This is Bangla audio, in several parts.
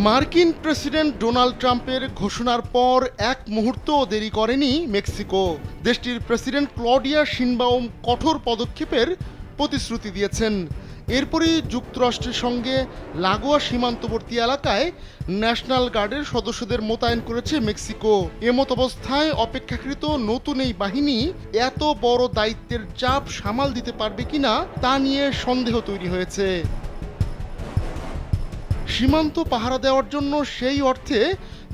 মার্কিন প্রেসিডেন্ট ডোনাল্ড ট্রাম্পের ঘোষণার পর এক মুহূর্তও দেরি করেনি মেক্সিকো। দেশটির প্রেসিডেন্ট ক্লডিয়া শিনবাউম কঠোর পদক্ষেপের প্রতিশ্রুতি দিয়েছেন। এরপরই যুক্তরাষ্ট্রের সঙ্গে লাগোয়া সীমান্তবর্তী এলাকায় ন্যাশনাল গার্ডের সদস্যদের মোতায়েন করেছে মেক্সিকো। এমত অবস্থায় অপেক্ষাকৃত নতুন এই বাহিনী এত বড় দায়িত্বের চাপ সামাল দিতে পারবে কিনা তা নিয়ে সন্দেহ তৈরি হয়েছে। সীমান্ত পাহারা দেওয়ার জন্য সেই অর্থে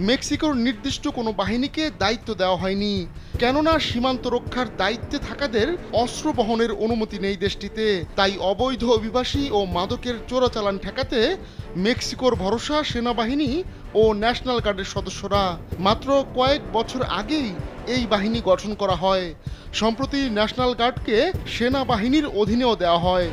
মেক্সিকোর নির্দিষ্ট কোনো বাহিনীকে দায়িত্ব দেওয়া হয়নি, কেননা সীমান্ত রক্ষার দায়িত্বে থাকাদের অস্ত্র বহনের অনুমতি নেই দেশটিতে। তাই অবৈধ অভিবাসী ও মাদকের চোরাচালান ঠেকাতে মেক্সিকোর ভরসা সেনাবাহিনী ও ন্যাশনাল গার্ডের সদস্যরা। মাত্র কয়েক বছর আগেই এই বাহিনী গঠন করা হয়। সম্প্রতি ন্যাশনাল গার্ডকে সেনাবাহিনীর অধীনেও দেওয়া হয়।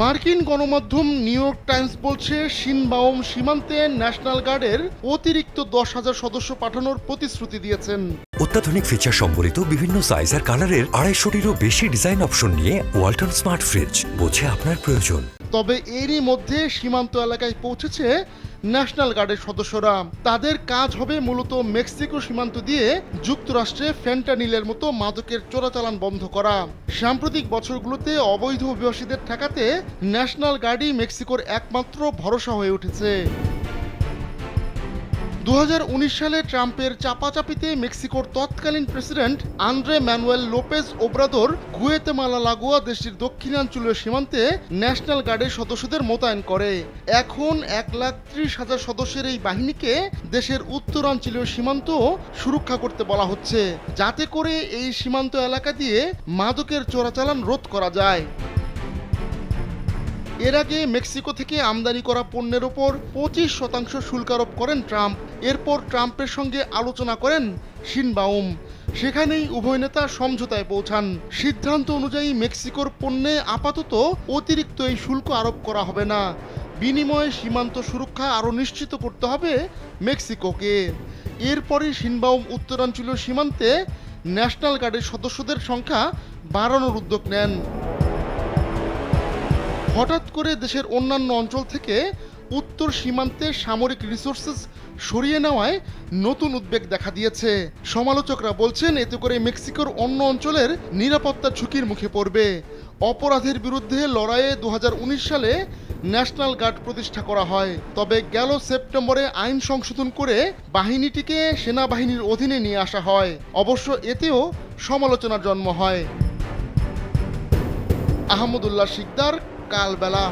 মার্কিন গণমাধ্যম নিউ ইয়র্ক টাইমস বলছে, শিনবাউম সীমান্তে ন্যাশনাল গার্ডের অতিরিক্ত 10,000 সদস্য পাঠানোর প্রতিশ্রুতি দিয়েছেন। অত্যাধুনিক ফিচার সম্বলিত বিভিন্ন সাইজ আর কালারের 250-টিরও বেশি ডিজাইন অপশন নিয়ে ওয়ালটন স্মার্ট ফ্রিজ, বোঝে আপনার প্রয়োজন। তবে এরই মধ্যে সীমান্ত এলাকায় পৌঁছেছে ন্যাশনাল গার্ডের সদস্যরা। তাদের কাজ হবে মূলত মেক্সিকো সীমান্ত দিয়ে যুক্তরাষ্ট্রে ফেন্টানিলের মতো মাদকের চোরাচালান বন্ধ করা। সাম্প্রতিক বছরগুলোতে অবৈধ অভিবাসীদের ঠেকাতে ন্যাশনাল গার্ডই মেক্সিকোর একমাত্র ভরসা হয়ে উঠেছে। 2019 সালে ট্রাম্পের চাপাচাপিতে মেক্সিকোর তৎকালীন president Andres Manuel Lopez Obrador Guatemala লাগোয়া দেশটির দক্ষিণাঞ্চলীয় সীমান্তে ন্যাশনাল গার্ডের সদস্যদের মোতায়েন করে। এখন 1,30,000 সদস্যের এই বাহিনীকে দেশের উত্তরাঞ্চলীয় সীমান্ত সুরক্ষা করতে বলা হচ্ছে, যাতে করে এই সীমান্ত এলাকা দিয়ে মাদকের চোরাচালান রোধ করা যায়। এর আগে মেক্সিকো থেকে আমদানি করা পণ্যের ওপর 25% শুল্ক আরোপ করেন ট্রাম্প। এরপর ট্রাম্পের সঙ্গে আলোচনা করেন শিনবাউম। সেখানেই উভয় নেতা সমঝোতায় পৌঁছান। সিদ্ধান্ত অনুযায়ী মেক্সিকোর পণ্যে আপাতত অতিরিক্ত এই শুল্ক আরোপ করা হবে না। বিনিময়ে সীমান্ত সুরক্ষা আরও নিশ্চিত করতে হবে মেক্সিকোকে। এরপরই শিনবাউম উত্তরাঞ্চলীয় সীমান্তে ন্যাশনাল গার্ডের সদস্যদের সংখ্যা বাড়ানোর উদ্যোগ নেন। হঠাৎ করে দেশের অন্যান্য অঞ্চল থেকে উত্তর সীমান্তে সামরিক রিসোর্সেস সরিয়ে নেওয়ায় নতুন উদ্বেগ দেখা দিয়েছে। সমালোচকরা বলছেন, এতে করে মেক্সিকোর অন্য অঞ্চলের নিরাপত্তা ঝুঁকির মুখে পড়বে। অপরাধের বিরুদ্ধে লড়াইয়ে 2019 সালে ন্যাশনাল গার্ড প্রতিষ্ঠা করা হয়। তবে গেল সেপ্টেম্বরে আইন সংশোধন করে বাহিনীটিকে সেনাবাহিনীর অধীনে নিয়ে আসা হয়। অবশ্য এতেও সমালোচনার জন্ম হয়। আহমদুল্লাহ শিকদার, কালবেলা।